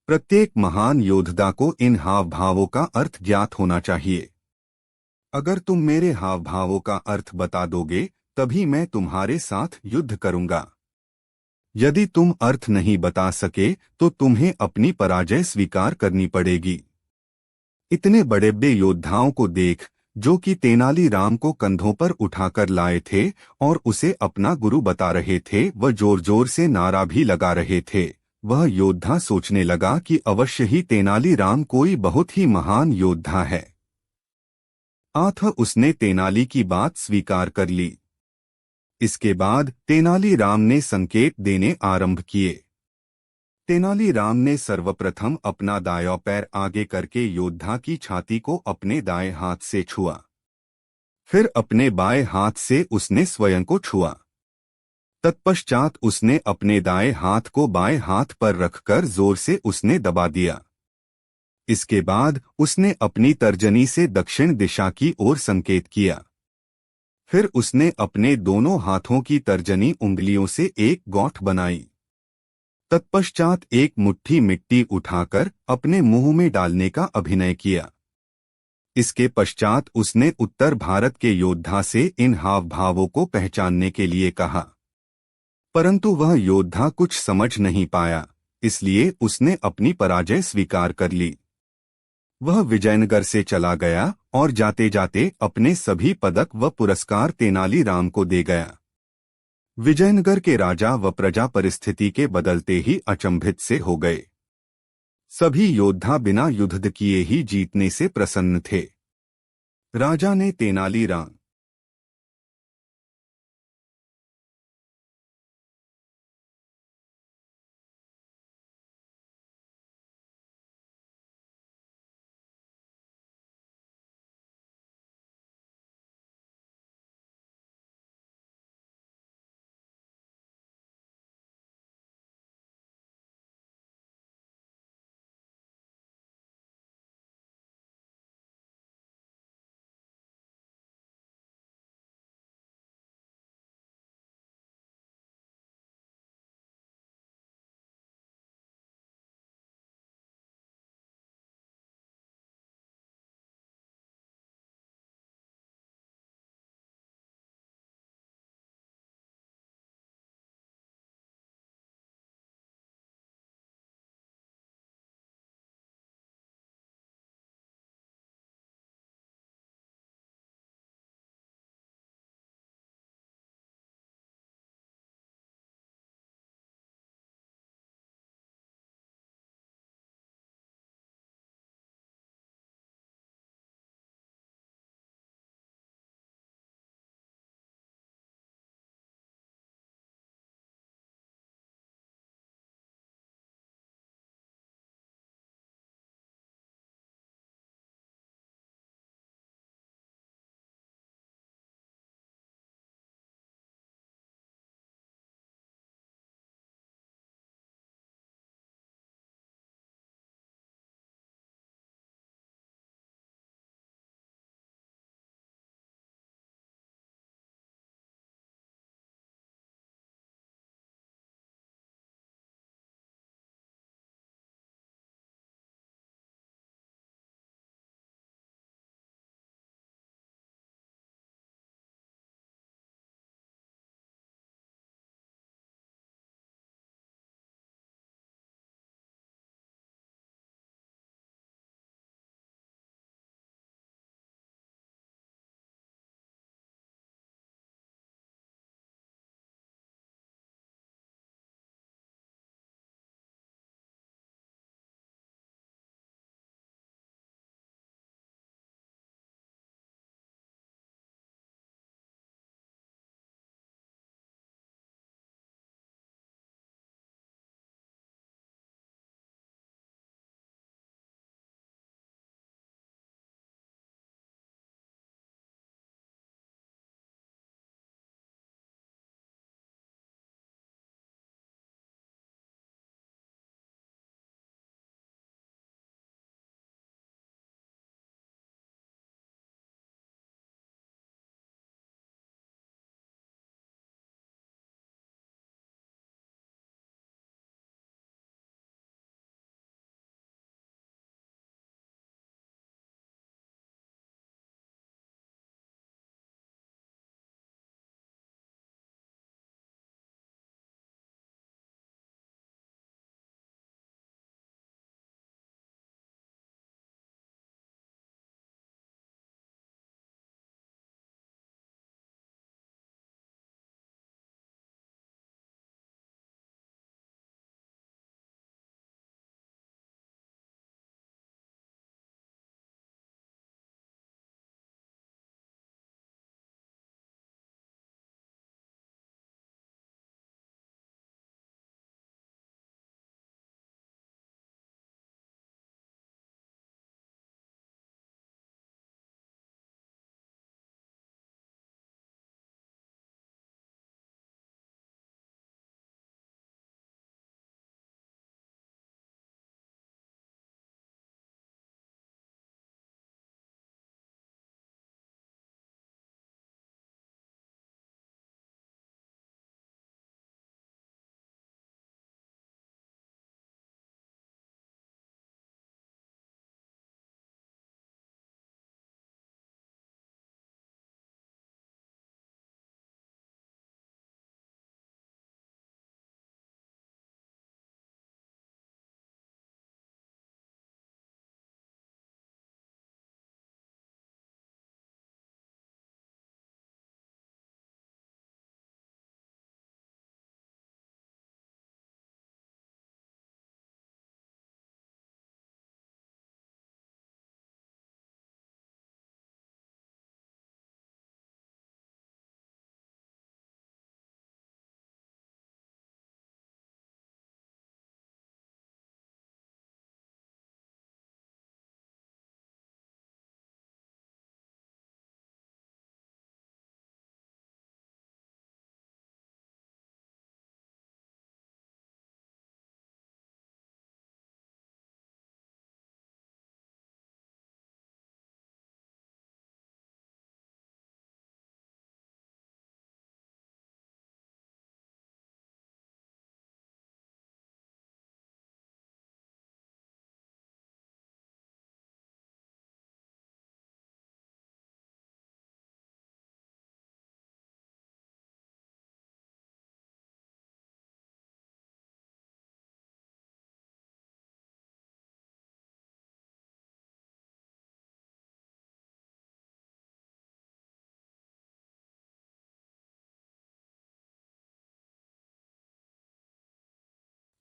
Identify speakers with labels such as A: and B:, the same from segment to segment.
A: प्रत्येक महान योद्धा को इन हाव भावों का अर्थ ज्ञात होना चाहिए। अगर तुम मेरे हाव भावों का अर्थ बता दोगे तभी मैं तुम्हारे साथ युद्ध करूंगा। यदि तुम अर्थ नहीं बता सके तो तुम्हें अपनी पराजय स्वीकार करनी पड़ेगी। इतने बड़े बड़े योद्धाओं को देख, जो कि तेनालीराम को कंधों पर उठाकर लाए थे और उसे अपना गुरु बता रहे थे, वह जोर जोर से नारा भी लगा रहे थे। वह योद्धा सोचने लगा कि अवश्य ही तेनालीराम कोई बहुत ही महान योद्धा है। अतः उसने तेनाली की बात स्वीकार कर ली। इसके बाद तेनालीराम ने संकेत देने आरंभ किए। तेनालीराम ने सर्वप्रथम अपना दायां पैर आगे करके योद्धा की छाती को अपने दाएं हाथ से छुआ। फिर अपने बाएं हाथ से उसने स्वयं को छुआ। तत्पश्चात उसने अपने दाएं हाथ को बाएं हाथ पर रखकर जोर से उसने दबा दिया। इसके बाद उसने अपनी तर्जनी से दक्षिण दिशा की ओर संकेत किया। फिर उसने अपने दोनों हाथों की तर्जनी उंगलियों से एक गौठ बनाई। तत्पश्चात एक मुट्ठी मिट्टी उठाकर अपने मुंह में डालने का अभिनय किया। इसके पश्चात उसने उत्तर भारत के योद्धा से इन हाव भावों को पहचानने के लिए कहा, परंतु वह योद्धा कुछ समझ नहीं पाया, इसलिए उसने अपनी पराजय स्वीकार कर ली। वह विजयनगर से चला गया और जाते जाते अपने सभी पदक व पुरस्कार तेनालीराम को दे गया। विजयनगर के राजा व प्रजा परिस्थिति के बदलते ही अचंभित से हो गए। सभी योद्धा बिना युद्ध किए ही जीतने से प्रसन्न थे। राजा ने तेनालीराम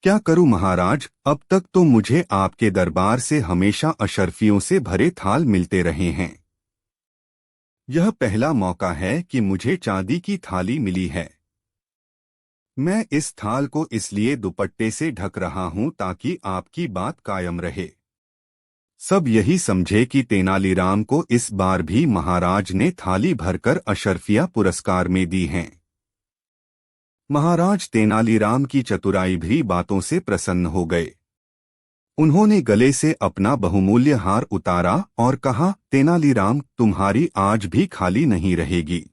A: क्या करूं महाराज, अब तक तो मुझे आपके दरबार से हमेशा अशर्फियों से भरे थाल मिलते रहे हैं। यह पहला मौका है कि मुझे चांदी की थाली मिली है। मैं इस थाल को इसलिए दुपट्टे से ढक रहा हूं ताकि आपकी बात कायम रहे। सब यही समझे कि तेनालीराम को इस बार भी महाराज ने थाली भरकर अशर्फिया पुरस्कार में दी हैं। महाराज तेनालीराम की चतुराई भी बातों से प्रसन्न हो गए। उन्होंने गले से अपना बहुमूल्य हार उतारा और कहा, तेनालीराम, तुम्हारी आज भी खाली नहीं रहेगी।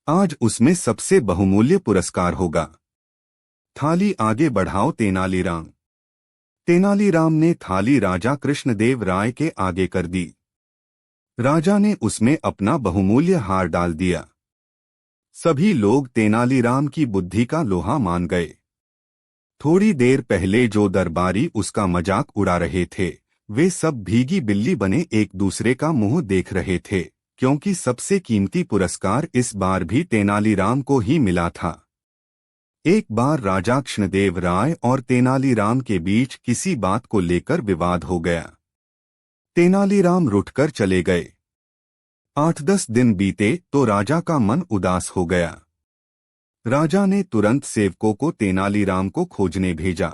A: आज उसमें सबसे बहुमूल्य पुरस्कार होगा। थाली आगे बढ़ाओ तेनालीराम। तेनालीराम ने थाली राजा कृष्णदेव राय के आगे कर दी। राजा ने उसमें अपना बहुमूल्य हार डाल दिया। सभी लोग तेनालीराम की बुद्धि का लोहा मान गए। थोड़ी देर पहले जो दरबारी उसका मजाक उड़ा रहे थे, वे सब भीगी बिल्ली बने एक दूसरे का मुंह देख रहे थे, क्योंकि सबसे कीमती पुरस्कार इस बार भी तेनालीराम को ही मिला था। एक बार राजा कृष्णदेव राय और तेनालीराम के बीच किसी बात को लेकर विवाद हो गया। तेनालीराम रुठकर चले गए। 8-10 दिन बीते तो राजा का मन उदास हो गया। राजा ने तुरंत सेवकों को तेनालीराम को खोजने भेजा।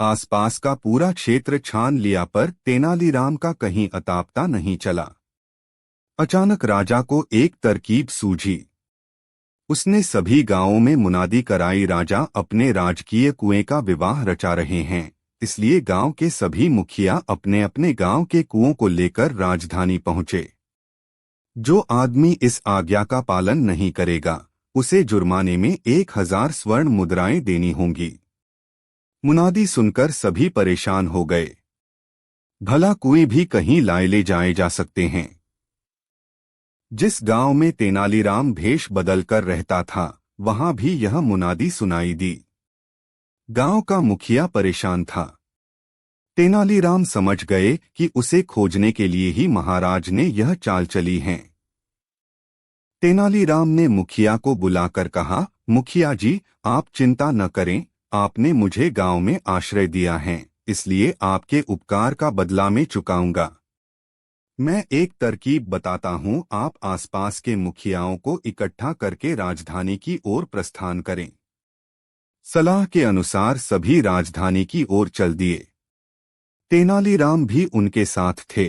A: आसपास का पूरा क्षेत्र छान लिया पर तेनालीराम का कहीं अता पता नहीं चला। अचानक राजा को एक तरकीब सूझी। उसने सभी गांवों में मुनादी कराई, राजा अपने राजकीय कुएं का विवाह रचा रहे हैं, इसलिए गांव के सभी मुखिया अपने अपने गांव के कुओं को लेकर राजधानी पहुंचे। जो आदमी इस आज्ञा का पालन नहीं करेगा, उसे जुर्माने में 1000 स्वर्ण मुद्राएं देनी होंगी। मुनादी सुनकर सभी परेशान हो गए। भला कुएं भी कहीं लाए ले जाए जा सकते हैं। जिस गांव में तेनालीराम भेष बदलकर रहता था, वहां भी यह मुनादी सुनाई दी। गांव का मुखिया परेशान था। तेनालीराम समझ गए कि उसे खोजने के लिए ही महाराज ने यह चाल चली है। तेनालीराम ने मुखिया को बुलाकर कहा, मुखिया जी, आप चिंता न करें, आपने मुझे गांव में आश्रय दिया है, इसलिए आपके उपकार का बदला मैं चुकाऊंगा। मैं एक तरकीब बताता हूं, आप आसपास के मुखियाओं को इकट्ठा करके राजधानी की ओर प्रस्थान करें। सलाह के अनुसार सभी राजधानी की ओर चल दिए। तेनालीराम भी उनके साथ थे।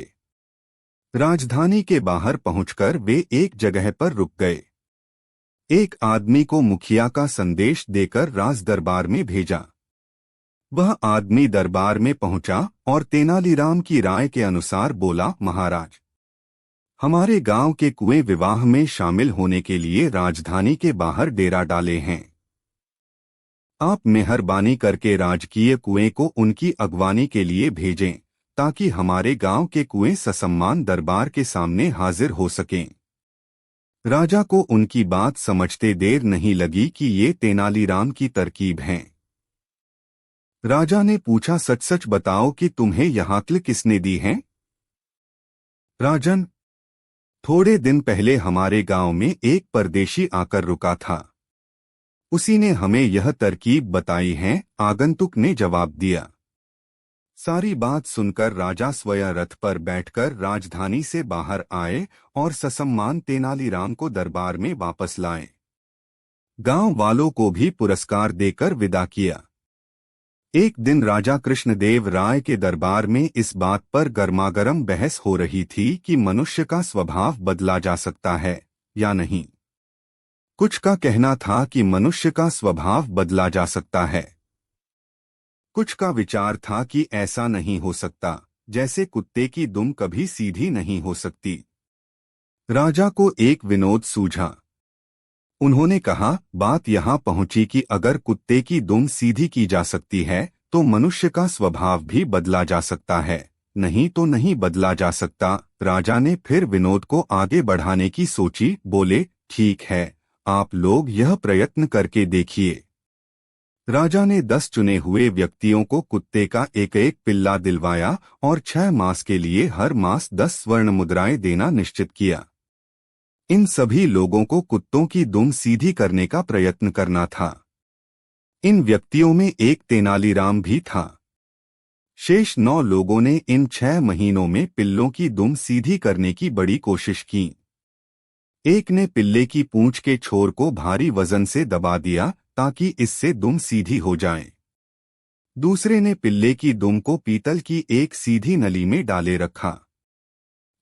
A: राजधानी के बाहर पहुंचकर वे एक जगह पर रुक गए। एक आदमी को मुखिया का संदेश देकर राज दरबार में भेजा। वह आदमी दरबार में पहुंचा और तेनालीराम की राय के अनुसार बोला, महाराज, हमारे गांव के कुएं विवाह में शामिल होने के लिए राजधानी के बाहर डेरा डाले हैं। आप मेहरबानी करके राजकीय कुएं को उनकी अगवानी के लिए भेजें, ताकि हमारे गांव के कुएं ससम्मान दरबार के सामने हाजिर हो सकें। राजा को उनकी बात समझते देर नहीं लगी कि ये तेनालीराम की तरकीब है। राजा ने पूछा, सच सच बताओ कि तुम्हें यह अक्ल किसने दी है? राजन, थोड़े दिन पहले हमारे गांव में एक परदेशी आकर रुका था। उसी ने हमें यह तरकीब बताई है, आगंतुक ने जवाब दिया। सारी बात सुनकर राजा स्वयं रथ पर बैठकर राजधानी से बाहर आए और ससम्मान तेनालीराम को दरबार में वापस लाए। गांव वालों को भी पुरस्कार देकर विदा किया। एक दिन राजा कृष्णदेव राय के दरबार में इस बात पर गर्मागर्म बहस हो रही थी कि मनुष्य का स्वभाव बदला जा सकता है या नहीं। कुछ का कहना था कि मनुष्य का स्वभाव बदला जा सकता है। कुछ का विचार था कि ऐसा नहीं हो सकता, जैसे कुत्ते की दुम कभी सीधी नहीं हो सकती। राजा को एक विनोद सूझा। उन्होंने कहा, बात यहाँ पहुंची कि अगर कुत्ते की दुम सीधी की जा सकती है, तो मनुष्य का स्वभाव भी बदला जा सकता है, नहीं तो नहीं बदला जा सकता। राजा ने फिर विनोद को आगे बढ़ाने की सोची, बोले, ठीक है, आप लोग यह प्रयत्न करके देखिए। राजा ने 10 चुने हुए व्यक्तियों को कुत्ते का एक एक पिल्ला दिलवाया और 6 मास के लिए हर मास 10 स्वर्ण मुद्राएं देना निश्चित किया। इन सभी लोगों को कुत्तों की दुम सीधी करने का प्रयत्न करना था। इन व्यक्तियों में एक तेनालीराम भी था। शेष 9 लोगों ने इन 6 महीनों में पिल्लों की दुम सीधी करने की बड़ी कोशिश की। एक ने पिल्ले की पूंछ के छोर को भारी वजन से दबा दिया ताकि इससे दुम सीधी हो जाए। दूसरे ने पिल्ले की दुम को पीतल की एक सीधी नली में डाले रखा।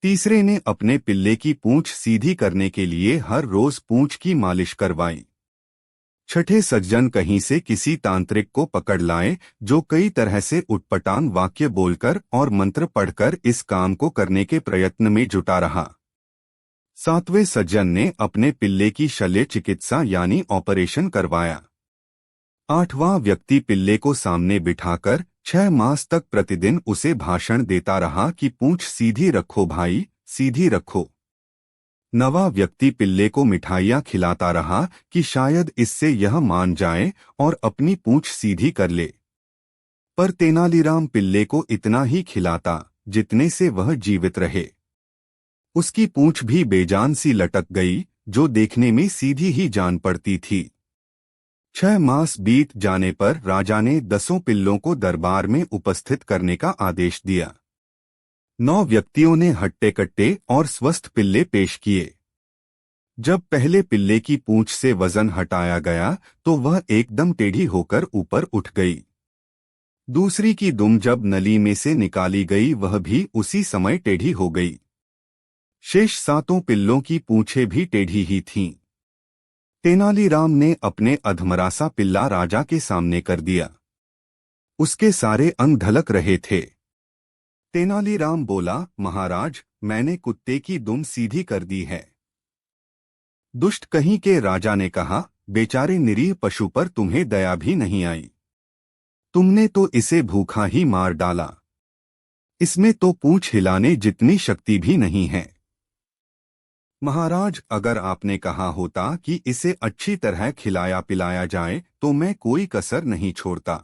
A: तीसरे ने अपने पिल्ले की पूंछ सीधी करने के लिए हर रोज पूंछ की मालिश करवाई। छठे सज्जन कहीं से किसी तांत्रिक को पकड़ लाए जो कई तरह से उटपटांग वाक्य बोलकर और मंत्र पढ़कर इस काम को करने के प्रयत्न में जुटा रहा। सातवें सज्जन ने अपने पिल्ले की शल्य चिकित्सा यानी ऑपरेशन करवाया। आठवां व्यक्ति पिल्ले को सामने बिठाकर 6 मास तक प्रतिदिन उसे भाषण देता रहा कि पूंछ सीधी रखो भाई, सीधी रखो। नवा व्यक्ति पिल्ले को मिठाइयाँ खिलाता रहा कि शायद इससे यह मान जाए और अपनी पूंछ सीधी कर ले। पर तेनालीराम पिल्ले को इतना ही खिलाता जितने से वह जीवित रहे। उसकी पूंछ भी बेजान सी लटक गई जो देखने में सीधी ही जान पड़ती थी। 6 मास बीत जाने पर राजा ने 10 पिल्लों को दरबार में उपस्थित करने का आदेश दिया। 9 व्यक्तियों ने हट्टे कट्टे और स्वस्थ पिल्ले पेश किए। जब पहले पिल्ले की पूंछ से वजन हटाया गया तो वह एकदम टेढ़ी होकर ऊपर उठ गई। दूसरी की दुम जब नली में से निकाली गई वह भी उसी समय टेढ़ी हो गई। शेष 7 पिल्लों की पूंछें भी टेढ़ी ही थीं। तेनालीराम ने अपने अधमरासा पिल्ला राजा के सामने कर दिया। उसके सारे अंग ढलक रहे थे। तेनालीराम बोला, महाराज, मैंने कुत्ते की दुम सीधी कर दी है। दुष्ट कहीं के राजा ने कहा, बेचारे निरीह पशु पर तुम्हें दया भी नहीं आई। तुमने तो इसे भूखा ही मार डाला। इसमें तो पूंछ हिलाने जितनी शक्ति भी नहीं है। महाराज, अगर आपने कहा होता कि इसे अच्छी तरह खिलाया पिलाया जाए तो मैं कोई कसर नहीं छोड़ता।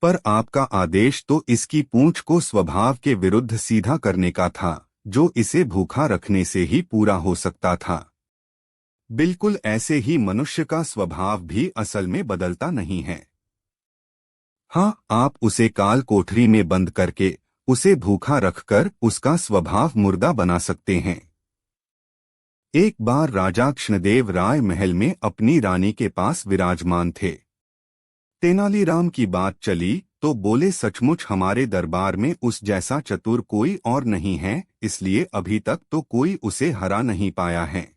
A: पर आपका आदेश तो इसकी पूंछ को स्वभाव के विरुद्ध सीधा करने का था, जो इसे भूखा रखने से ही पूरा हो सकता था। बिल्कुल ऐसे ही मनुष्य का स्वभाव भी असल में बदलता नहीं है। हाँ, आप उसे काल कोठरी में बंद करके उसे भूखा रखकर उसका स्वभाव मुर्दा बना सकते हैं। एक बार राजा कृष्णदेव राय महल में अपनी रानी के पास विराजमान थे। तेनालीराम की बात चली तो बोले, सचमुच हमारे दरबार में उस जैसा चतुर कोई और नहीं है, इसलिए अभी तक तो कोई उसे हरा नहीं पाया है।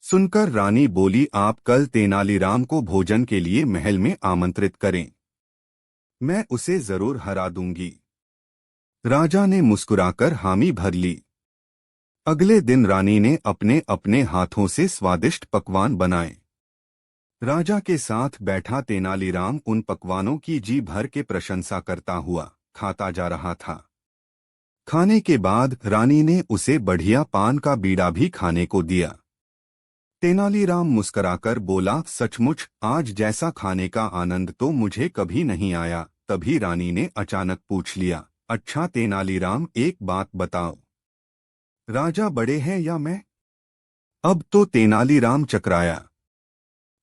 A: सुनकर रानी बोली, आप कल तेनालीराम को भोजन के लिए महल में आमंत्रित करें, मैं उसे जरूर हरा दूंगी। राजा ने मुस्कुराकर हामी भर ली। अगले दिन रानी ने अपने अपने हाथों से स्वादिष्ट पकवान बनाए। राजा के साथ बैठा तेनालीराम उन पकवानों की जी भर के प्रशंसा करता हुआ खाता जा रहा था। खाने के बाद रानी ने उसे बढ़िया पान का बीड़ा भी खाने को दिया। तेनालीराम मुस्कुराकर बोला, सचमुच आज जैसा खाने का आनंद तो मुझे कभी नहीं आया। तभी रानी ने अचानक पूछ लिया, अच्छा तेनालीराम, एक बात बताओ, राजा बड़े हैं या मैं? अब तो तेनालीराम चकराया।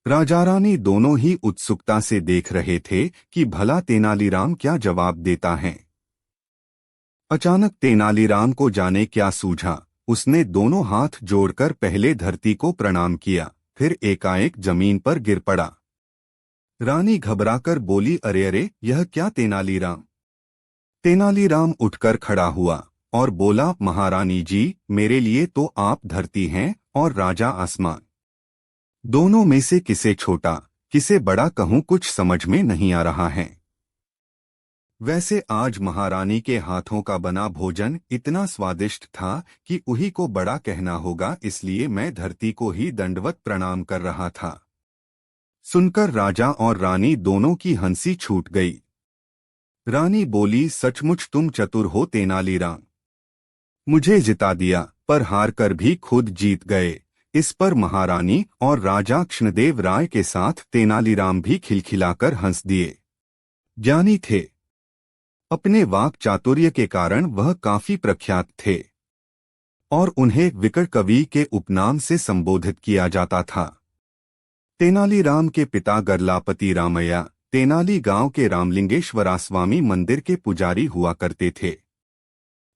A: राजा रानी दोनों ही उत्सुकता से देख रहे थे कि भला तेनालीराम क्या जवाब देता है। अचानक तेनालीराम को जाने क्या सूझा, उसने दोनों हाथ जोड़कर पहले धरती को प्रणाम किया, फिर एकाएक जमीन पर गिर पड़ा। रानी घबराकर बोली, अरे अरे, यह क्या तेनालीराम? तेनालीराम उठकर खड़ा हुआ और बोला, महारानी जी, मेरे लिए तो आप धरती हैं और राजा आसमान। दोनों में से किसे छोटा किसे बड़ा कहूं, कुछ समझ में नहीं आ रहा है। वैसे आज महारानी के हाथों का बना भोजन इतना स्वादिष्ट था कि उही को बड़ा कहना होगा, इसलिए मैं धरती को ही दंडवत प्रणाम कर रहा था। सुनकर राजा और रानी दोनों की हंसी छूट गई। रानी बोली, सचमुच तुम चतुर हो तेनालीराम, मुझे जिता दिया पर हार कर भी खुद जीत गए। इस पर महारानी और राजा कृष्णदेव राय के साथ तेनालीराम भी खिलखिलाकर हंस दिए। ज्ञानी थे, अपने वाक चातुर्य के कारण वह काफी प्रख्यात थे और उन्हें विकट कवि के उपनाम से संबोधित किया जाता था। तेनालीराम के पिता गरलापति रामैया तेनाली गांव के रामलिंगेश्वरास्वामी मंदिर के पुजारी हुआ करते थे।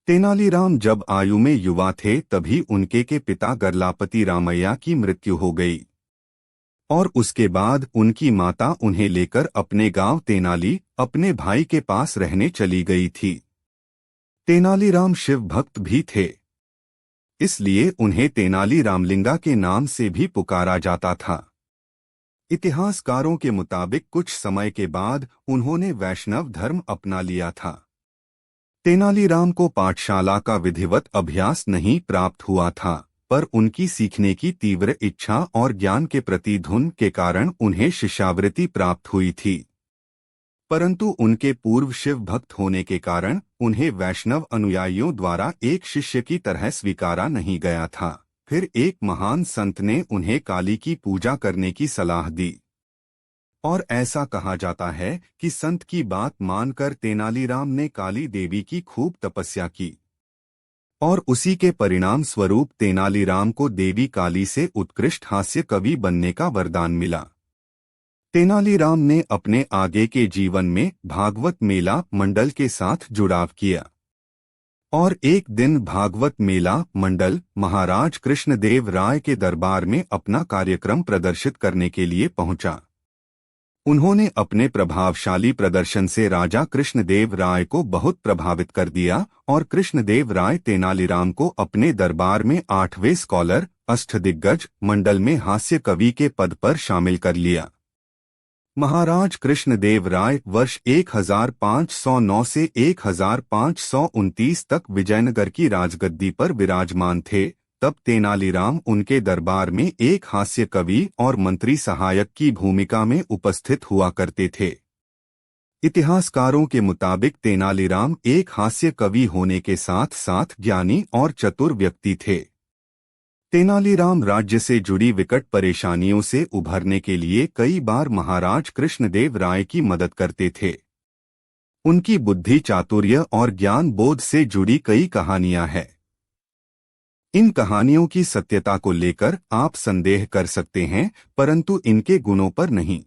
A: तेनालीराम जब आयु में युवा थे तभी उनके के पिता गरलापति रामैया की मृत्यु हो गई और उसके बाद उनकी माता उन्हें लेकर अपने गांव तेनाली अपने भाई के पास रहने चली गई थी। तेनालीराम शिव भक्त भी थे, इसलिए उन्हें तेनाली रामलिंगा के नाम से भी पुकारा जाता था। इतिहासकारों के मुताबिक कुछ समय के बाद उन्होंने वैष्णव धर्म अपना लिया था। तेनालीराम को पाठशाला का विधिवत अभ्यास नहीं प्राप्त हुआ था, पर उनकी सीखने की तीव्र इच्छा और ज्ञान के प्रति धुन के कारण उन्हें शिष्यावृत्ति प्राप्त हुई थी। परंतु उनके पूर्व शिव भक्त होने के कारण उन्हें वैष्णव अनुयायियों द्वारा एक शिष्य की तरह स्वीकारा नहीं गया था। फिर एक महान संत ने उन्हें काली की पूजा करने की सलाह दी और ऐसा कहा जाता है कि संत की बात मानकर तेनालीराम ने काली देवी की खूब तपस्या की और उसी के परिणाम स्वरूप तेनालीराम को देवी काली से उत्कृष्ट हास्य कवि बनने का वरदान मिला। तेनालीराम ने अपने आगे के जीवन में भागवत मेला मंडल के साथ जुड़ाव किया और एक दिन भागवत मेला मंडल महाराज कृष्णदेव राय के दरबार में अपना कार्यक्रम प्रदर्शित करने के लिए पहुंचा। उन्होंने अपने प्रभावशाली प्रदर्शन से राजा कृष्णदेव राय को बहुत प्रभावित कर दिया और कृष्णदेव राय तेनालीराम को अपने दरबार में 8वें स्कॉलर अष्टदिग्गज मंडल में हास्य कवि के पद पर शामिल कर लिया। महाराज कृष्णदेव राय वर्ष 1509 से 1529 तक विजयनगर की राजगद्दी पर विराजमान थे। तब तेनालीराम उनके दरबार में एक हास्य कवि और मंत्री सहायक की भूमिका में उपस्थित हुआ करते थे। इतिहासकारों के मुताबिक तेनालीराम एक हास्य कवि होने के साथ साथ ज्ञानी और चतुर व्यक्ति थे। तेनालीराम राज्य से जुड़ी विकट परेशानियों से उभरने के लिए कई बार महाराज कृष्णदेव राय की मदद करते थे। उनकी बुद्धि चातुर्य और ज्ञान बोध से जुड़ी कई कहानियां हैं। इन कहानियों की सत्यता को लेकर आप संदेह कर सकते हैं, परंतु इनके गुणों पर नहीं।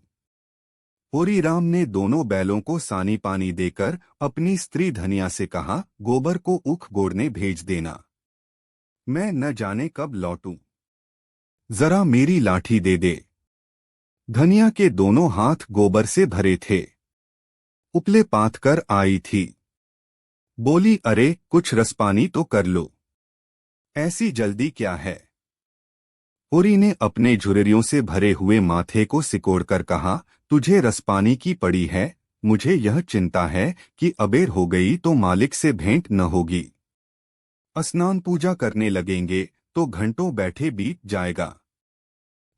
A: होरीराम ने दोनों बैलों को सानी पानी देकर अपनी स्त्री धनिया से कहा, गोबर को ऊख गोड़ने भेज देना, मैं न जाने कब लौटूं, जरा मेरी लाठी दे दे। धनिया के दोनों हाथ गोबर से भरे थे, उपले पाथ कर आई थी। बोली, अरे कुछ रसपानी तो कर लो, ऐसी जल्दी क्या है। होरी ने अपने झुर्रियों से भरे हुए माथे को सिकोड़कर कहा, तुझे रसपानी की पड़ी है, मुझे यह चिंता है कि अबेर हो गई तो मालिक से भेंट न होगी। स्नान पूजा करने लगेंगे तो घंटों बैठे बीत जाएगा।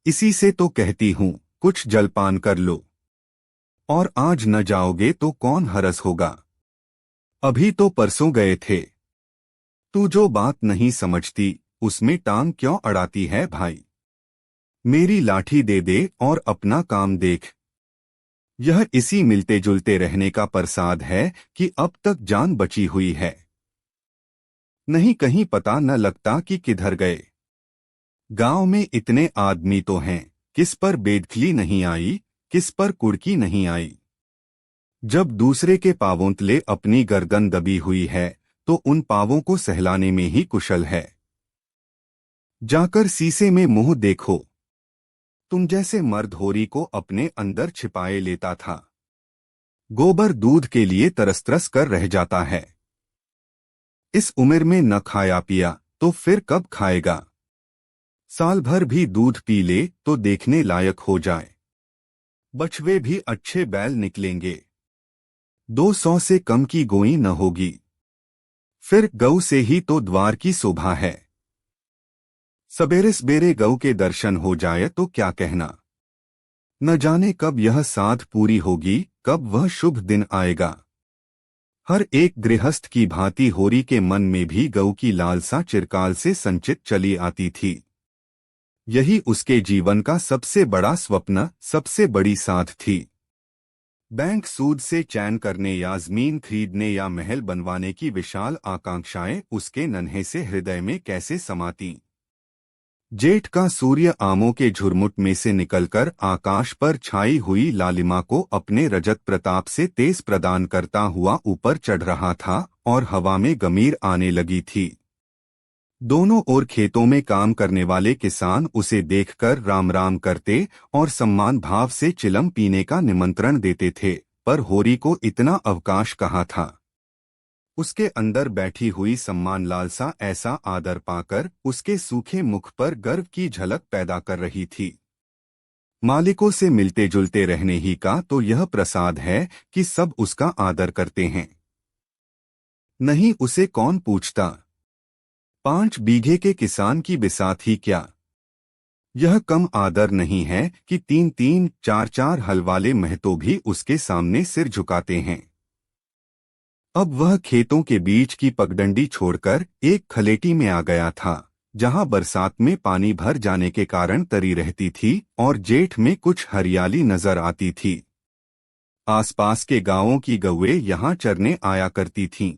A: इसी से तो कहती हूँ कुछ जलपान कर लो, और आज न जाओगे तो कौन हरस होगा। अभी तो परसों गए थे। तू जो बात नहीं समझती उसमें टांग क्यों अड़ाती है भाई। मेरी लाठी दे दे और अपना काम देख। यह इसी मिलते जुलते रहने का प्रसाद है कि अब तक जान बची हुई है, नहीं कहीं पता न लगता कि किधर गए। गांव में इतने आदमी तो हैं, किस पर बेदखली नहीं आई, किस पर कुड़की नहीं आई। जब दूसरे के पांवों तले अपनी गर्दन दबी हुई है तो उन पांवों को सहलाने में ही कुशल है। जाकर शीशे में मुंह देखो। तुम जैसे मर्द होरी को अपने अंदर छिपाए लेता था। गोबर दूध के लिए तरस कर रह जाता है। इस उम्र में न खाया पिया तो फिर कब खाएगा। साल भर भी दूध पी ले तो देखने लायक हो जाए। बछवे भी अच्छे बैल निकलेंगे। 200 से कम की गोई न होगी। फिर गऊ से ही तो द्वार की शोभा है। सबेरे सवेरे गऊ के दर्शन हो जाए तो क्या कहना। न जाने कब यह साध पूरी होगी, कब वह शुभ दिन आएगा। हर एक गृहस्थ की भांति होरी के मन में भी गऊ की लालसा चिरकाल से संचित चली आती थी। यही उसके जीवन का सबसे बड़ा स्वप्न, सबसे बड़ी साध थी। बैंक सूद से चैन करने या जमीन खरीदने या महल बनवाने की विशाल आकांक्षाएं उसके नन्हे से हृदय में कैसे समाती। जेठ का सूर्य आमों के झुरमुट में से निकलकर आकाश पर छाई हुई लालिमा को अपने रजत प्रताप से तेज प्रदान करता हुआ ऊपर चढ़ रहा था और हवा में गमीर आने लगी थी। दोनों ओर खेतों में काम करने वाले किसान उसे देखकर राम राम करते और सम्मान भाव से चिलम पीने का निमंत्रण देते थे, पर होरी को इतना अवकाश कहाँ था। उसके अंदर बैठी हुई सम्मान लालसा ऐसा आदर पाकर उसके सूखे मुख पर गर्व की झलक पैदा कर रही थी। मालिकों से मिलते जुलते रहने ही का तो यह प्रसाद है कि सब उसका आदर करते हैं। नहीं उसे कौन पूछता। 5 बीघे के किसान की बिसात ही क्या। यह कम आदर नहीं है कि 3-3, 4-4 हल वाले महतो भी उसके सामने सिर झुकाते हैं। अब वह खेतों के बीच की पगडंडी छोड़कर एक खलेटी में आ गया था, जहां बरसात में पानी भर जाने के कारण तरी रहती थी और जेठ में कुछ हरियाली नजर आती थी। आसपास के गांवों की गौएं यहां चरने आया करती थीं।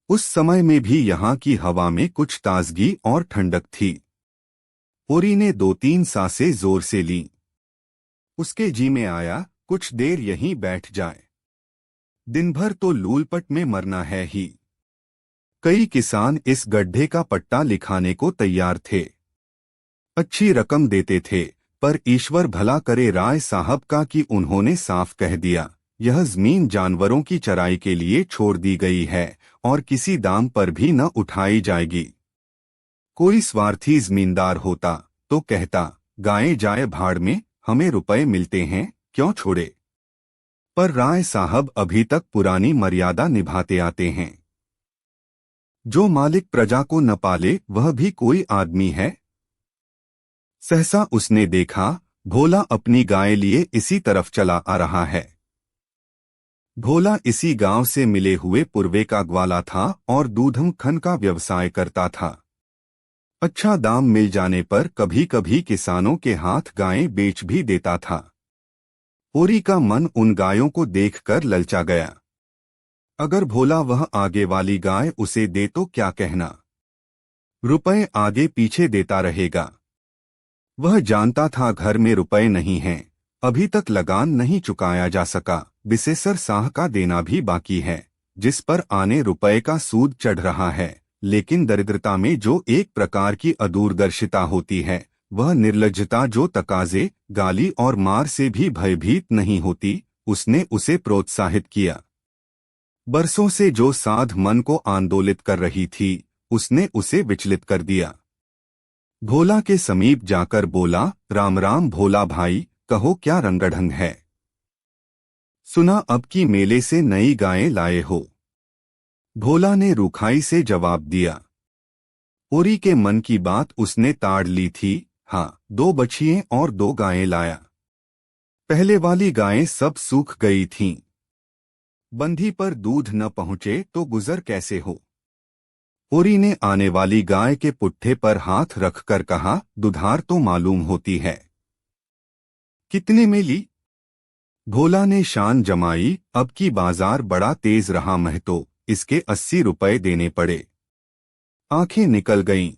A: उस समय में भी यहां की हवा में कुछ ताजगी और ठंडक थी। होरी ने 2-3 सांसें जोर से लीं। उसके जी में आया कुछ देर यहीं बैठ जाए। दिन भर तो लूलपट में मरना है ही। कई किसान इस गड्ढे का पट्टा लिखाने को तैयार थे। अच्छी रकम देते थे, पर ईश्वर भला करे राय साहब का कि उन्होंने साफ कह दिया, यह जमीन जानवरों की चराई के लिए छोड़ दी गई है और किसी दाम पर भी न उठाई जाएगी। कोई स्वार्थी जमींदार होता तो कहता, गायें जाए भाड़ में, हमें रुपए मिलते हैं, क्यों छोड़े। पर राय साहब अभी तक पुरानी मर्यादा निभाते आते हैं। जो मालिक प्रजा को न पाले वह भी कोई आदमी है। सहसा उसने देखा, भोला अपनी गाय लिए इसी तरफ चला आ रहा है। भोला इसी गांव से मिले हुए पूर्वे का ग्वाला था और दूधम खन का व्यवसाय करता था। अच्छा दाम मिल जाने पर कभी कभी किसानों के हाथ गायें बेच भी देता था। होरी का मन उन गायों को देखकर ललचा गया। अगर भोला वह आगे वाली गाय उसे दे तो क्या कहना। रुपए आगे पीछे देता रहेगा। वह जानता था घर में रुपए नहीं हैं, अभी तक लगान नहीं चुकाया जा सका, बिसेसर साह का देना भी बाकी है, जिस पर आने रुपए का सूद चढ़ रहा है। लेकिन दरिद्रता में जो एक प्रकार की अदूरदर्शिता होती है, वह निर्लज्जता जो तकाजे, गाली और मार से भी भयभीत नहीं होती, उसने उसे प्रोत्साहित किया। बरसों से जो साध मन को आंदोलित कर रही थी, उसने उसे विचलित कर दिया। भोला के समीप जाकर बोला, राम राम भोला भाई, कहो क्या रंगढ़ंग है। सुना अब की मेले से नई गायें लाए हो। भोला ने रूखाई से जवाब दिया। होरी के मन की बात उसने ताड़ ली थी। हाँ, 2 बछिए और 2 गायें लाया। पहले वाली गायें सब सूख गई थीं। बंधी पर दूध न पहुंचे तो गुजर कैसे हो। होरी ने आने वाली गाय के पुट्ठे पर हाथ रखकर कहा, दुधार तो मालूम होती है। कितने में ली। भोला ने शान जमाई, अब की बाजार बड़ा तेज रहा महतो, इसके 80 रुपए देने पड़े। आंखें निकल गईं।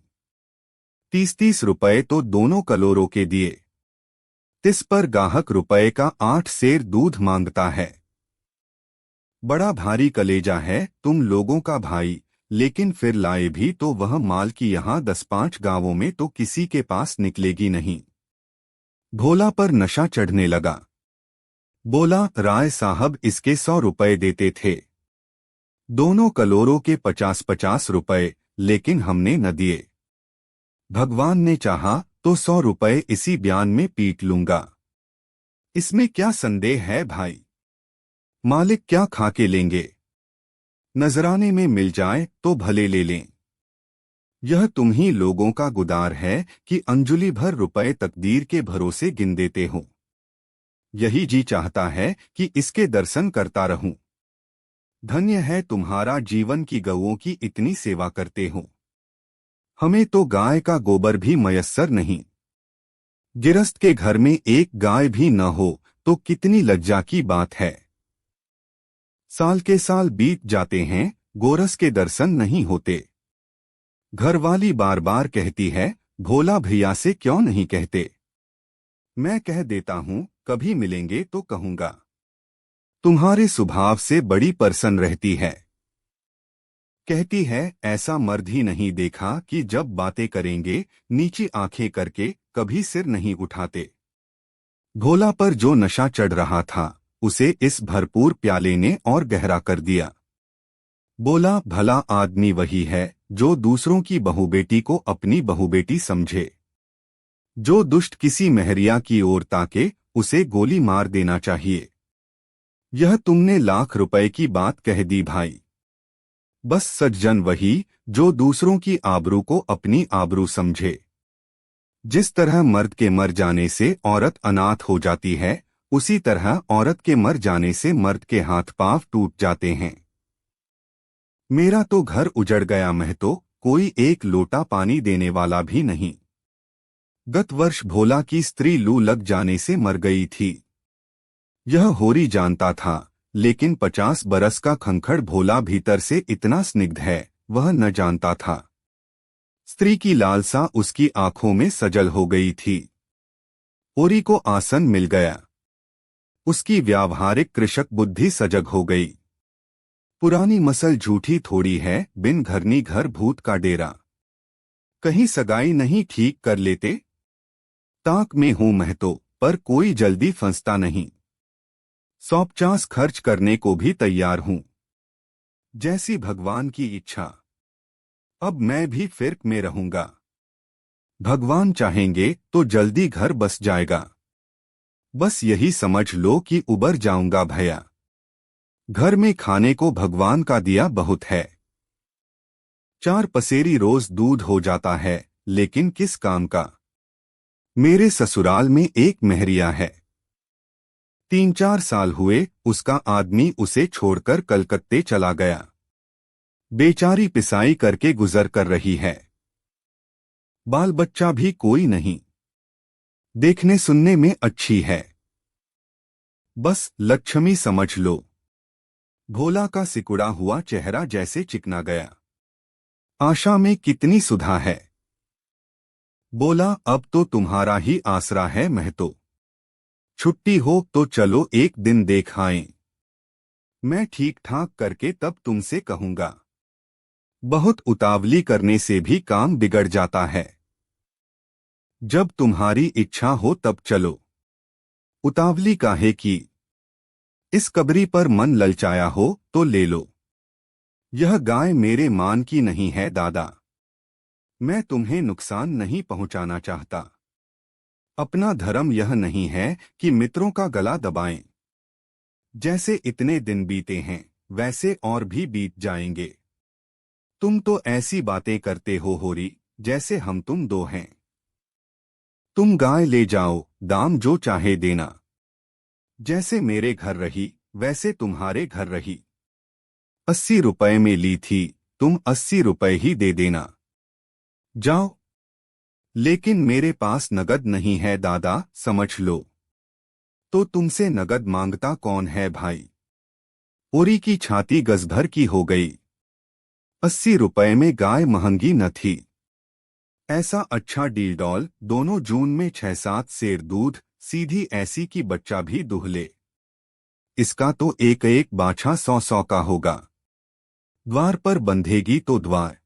A: 30-30 रुपए तो दोनों कलोरों के दिए। तिस पर गाहक रुपए का 8 सेर दूध मांगता है। बड़ा भारी कलेजा है तुम लोगों का भाई, लेकिन फिर लाए भी तो वह माल की यहाँ 10-5 गांवों में तो किसी के पास निकलेगी नहीं। भोला पर नशा चढ़ने लगा। बोला, राय साहब इसके 100 रुपए देते थे। दोनों कलोरों के 50-50 रुपए, लेकिन हमने न दिए। भगवान ने चाहा तो 100 रुपए इसी बयान में पीट लूंगा। इसमें क्या संदेह है भाई। मालिक क्या खा के लेंगे। नजराने में मिल जाए तो भले ले लें। यह तुम ही लोगों का गुदार है कि अंजुली भर रुपए तकदीर के भरोसे गिन देते हो। यही जी चाहता है कि इसके दर्शन करता रहूं। धन्य है तुम्हारा जीवन की गौओं की इतनी सेवा करते हो। हमें तो गाय का गोबर भी मयस्सर नहीं। गिरस्त के घर में एक गाय भी न हो तो कितनी लज्जा की बात है। साल के साल बीत जाते हैं, गोरस के दर्शन नहीं होते। घरवाली बार बार कहती है, भोला भैया से क्यों नहीं कहते? मैं कह देता हूँ, कभी मिलेंगे तो कहूँगा। तुम्हारे स्वभाव से बड़ी प्रसन्न रहती है। कहती है, ऐसा मर्द ही नहीं देखा कि जब बातें करेंगे नीची आंखें करके कभी सिर नहीं उठाते। भोला पर जो नशा चढ़ रहा था उसे इस भरपूर प्याले ने और गहरा कर दिया। बोला, भला आदमी वही है जो दूसरों की बहू बेटी को अपनी बहू बेटी समझे। जो दुष्ट किसी महरिया की ओर ताके उसे गोली मार देना चाहिए। यह तुमने लाख रुपए की बात कह दी भाई। बस सज्जन वही जो दूसरों की आबरू को अपनी आबरू समझे। जिस तरह मर्द के मर जाने से औरत अनाथ हो जाती है, उसी तरह औरत के मर जाने से मर्द के हाथ पांव टूट जाते हैं। मेरा तो घर उजड़ गया, मैं तो कोई एक लोटा पानी देने वाला भी नहीं। गत वर्ष भोला की स्त्री लू लग जाने से मर गई थी। यह होरी जानता था, लेकिन 50 बरस का खंखड़ भोला भीतर से इतना स्निग्ध है वह न जानता था। स्त्री की लालसा उसकी आंखों में सजल हो गई थी। होरी को आसन मिल गया। उसकी व्यावहारिक कृषक बुद्धि सजग हो गई। पुरानी मसल झूठी थोड़ी है, बिन घरनी घर भूत का डेरा। कहीं सगाई नहीं ठीक कर लेते? ताक में हूं मैं तो, पर कोई जल्दी फंसता नहीं। 150 खर्च करने को भी तैयार हूं, जैसी भगवान की इच्छा। अब मैं भी फिर्क में रहूंगा। भगवान चाहेंगे तो जल्दी घर बस जाएगा। बस यही समझ लो कि उबर जाऊंगा भैया। घर में खाने को भगवान का दिया बहुत है। 4 पसेरी रोज दूध हो जाता है, लेकिन किस काम का। मेरे ससुराल में एक महरिया है। 3-4 साल हुए उसका आदमी उसे छोड़कर कलकत्ते चला गया। बेचारी पिसाई करके गुजर कर रही है। बाल बच्चा भी कोई नहीं। देखने सुनने में अच्छी है। बस लक्ष्मी समझ लो। भोला का सिकुड़ा हुआ चेहरा जैसे चिकना गया। आशा में कितनी सुधा है। बोला, अब तो तुम्हारा ही आसरा है महतो। छुट्टी हो तो चलो एक दिन देख आएं। मैं ठीक ठाक करके तब तुमसे कहूंगा। बहुत उतावली करने से भी काम बिगड़ जाता है। जब तुम्हारी इच्छा हो तब चलो। उतावली काहे की? इस कबरी पर मन ललचाया हो तो ले लो। यह गाय मेरे मान की नहीं है दादा। मैं तुम्हें नुकसान नहीं पहुंचाना चाहता। अपना धर्म यह नहीं है कि मित्रों का गला दबाएं। जैसे इतने दिन बीते हैं वैसे और भी बीत जाएंगे। तुम तो ऐसी बातें करते हो होरी, जैसे हम तुम दो हैं। तुम गाय ले जाओ, दाम जो चाहे देना। जैसे मेरे घर रही वैसे तुम्हारे घर रही। 80 रुपए में ली थी, तुम 80 रुपए ही दे देना। जाओ। लेकिन मेरे पास नगद नहीं है दादा, समझ लो। तो तुमसे नगद मांगता कौन है भाई? ओरी की छाती गजभर की हो गई। 80 रुपए में गाय महंगी न थी। ऐसा अच्छा डील डॉल, दोनों जून में 6-7 सेर दूध, सीधी ऐसी की बच्चा भी दुहले। इसका तो एक एक बाछा 100-100 का होगा। द्वार पर बंधेगी तो द्वार।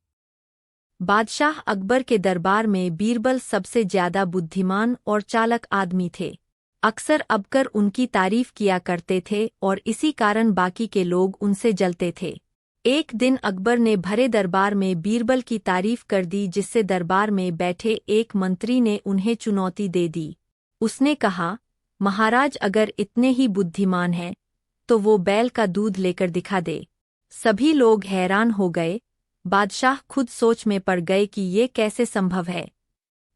B: बादशाह अकबर के दरबार में बीरबल सबसे ज्यादा बुद्धिमान और चालाक आदमी थे। अक्सर अकबर उनकी तारीफ किया करते थे और इसी कारण बाकी के लोग उनसे जलते थे। एक दिन अकबर ने भरे दरबार में बीरबल की तारीफ कर दी, जिससे दरबार में बैठे एक मंत्री ने उन्हें चुनौती दे दी। उसने कहा, महाराज अगर इतने ही बुद्धिमान हैं तो वो बैल का दूध लेकर दिखा दे। सभी लोग हैरान हो गए। बादशाह खुद सोच में पड़ गए कि ये कैसे संभव है।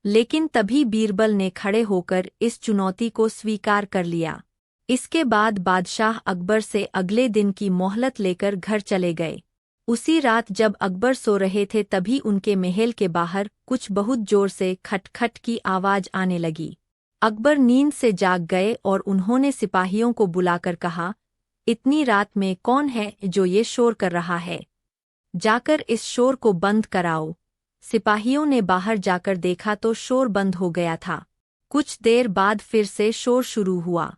B: लेकिन तभी बीरबल ने खड़े होकर इस चुनौती को स्वीकार कर लिया। इसके बाद बादशाह अकबर से अगले दिन की मोहलत लेकर घर चले गए। उसी रात जब अकबर सो रहे थे तभी उनके महल के बाहर कुछ बहुत जोर से खटखट की आवाज आने लगी। अकबर नींद से जाग गए और उन्होंने सिपाहियों को बुलाकर कहा, इतनी रात में कौन है जो ये शोर कर रहा है? जाकर इस शोर को बंद कराओ। सिपाहियों ने बाहर जाकर देखा तो शोर बंद हो गया था। कुछ देर बाद फिर से शोर शुरू हुआ।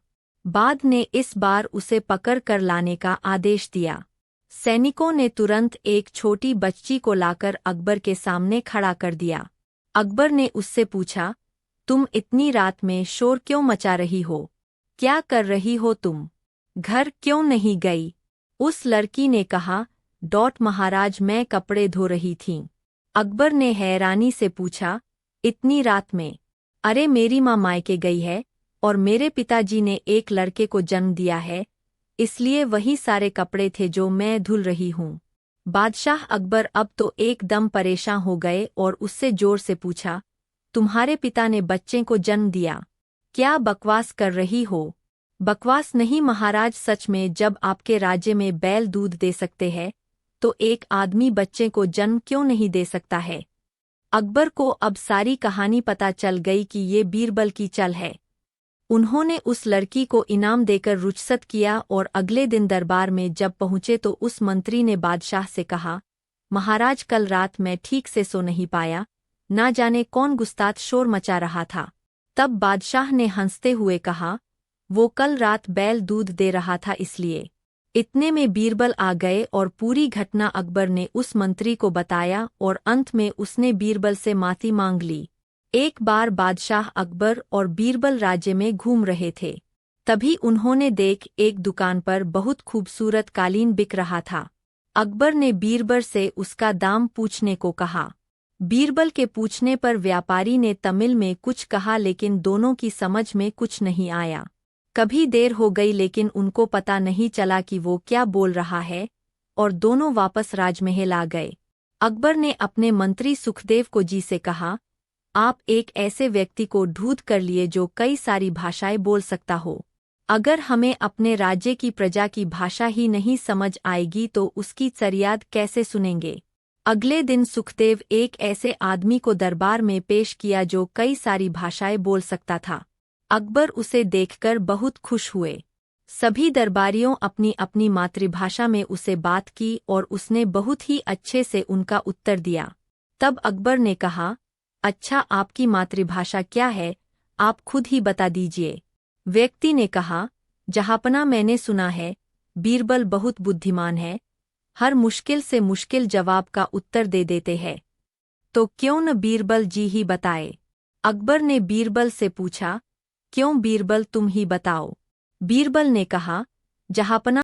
B: बाद ने इस बार उसे पकड़ कर लाने का आदेश दिया। सैनिकों ने तुरंत एक छोटी बच्ची को लाकर अकबर के सामने खड़ा कर दिया। अकबर ने उससे पूछा, तुम इतनी रात में शोर क्यों मचा रही हो? क्या कर रही हो तुम? घर क्यों नहीं गई? उस लड़की ने कहा, महाराज मैं कपड़े धो रही थी। अकबर ने हैरानी से पूछा, इतनी रात में? अरे मेरी माँ मायके गई है और मेरे पिताजी ने एक लड़के को जन्म दिया है, इसलिए वही सारे कपड़े थे जो मैं धुल रही हूँ। बादशाह अकबर अब तो एकदम परेशान हो गए और उससे जोर से पूछा, तुम्हारे पिता ने बच्चे को जन्म दिया? क्या बकवास कर रही हो? बकवास नहीं महाराज, सच में जब आपके राज्य में बैल दूध दे सकते हैं तो एक आदमी बच्चे को जन्म क्यों नहीं दे सकता है? अकबर को अब सारी कहानी पता चल गई कि ये बीरबल की चाल है। उन्होंने उस लड़की को इनाम देकर रुखसत किया और अगले दिन दरबार में जब पहुंचे तो उस मंत्री ने बादशाह से कहा, महाराज कल रात मैं ठीक से सो नहीं पाया, ना जाने कौन गुस्ताख शोर मचा रहा था। तब बादशाह ने हंसते हुए कहा, वो कल रात बैल दूध दे रहा था इसलिए। इतने में बीरबल आ गए और पूरी घटना अकबर ने उस मंत्री को बताया और अंत में उसने बीरबल से माफी मांग ली। एक बार बादशाह अकबर और बीरबल राज्य में घूम रहे थे। तभी उन्होंने देख एक दुकान पर बहुत खूबसूरत कालीन बिक रहा था। अकबर ने बीरबल से उसका दाम पूछने को कहा। बीरबल के पूछने पर व्यापारी ने तमिल में कुछ कहा लेकिन दोनों की समझ में कुछ नहीं आया। कभी देर हो गई लेकिन उनको पता नहीं चला कि वो क्या बोल रहा है और दोनों वापस राजमहल आ गए। अकबर ने अपने मंत्री सुखदेव को जी से कहा, आप एक ऐसे व्यक्ति को ढूंढ कर लिए जो कई सारी भाषाएं बोल सकता हो। अगर हमें अपने राज्य की प्रजा की भाषा ही नहीं समझ आएगी तो उसकी फरियाद कैसे सुनेंगे? अगले दिन सुखदेव एक ऐसे आदमी को दरबार में पेश किया जो कई सारी भाषाएं बोल सकता था। अकबर उसे देखकर बहुत खुश हुए। सभी दरबारियों अपनी अपनी मातृभाषा में उसे बात की और उसने बहुत ही अच्छे से उनका उत्तर दिया। तब अकबर ने कहा, अच्छा आपकी मातृभाषा क्या है, आप खुद ही बता दीजिए। व्यक्ति ने कहा, जहांपना मैंने सुना है बीरबल बहुत बुद्धिमान है, हर मुश्किल से मुश्किल जवाब का उत्तर दे देते हैं, तो क्यों न बीरबल जी ही बताए। अकबर ने बीरबल से पूछा, क्यों बीरबल तुम ही बताओ? बीरबल ने कहा, जहांपना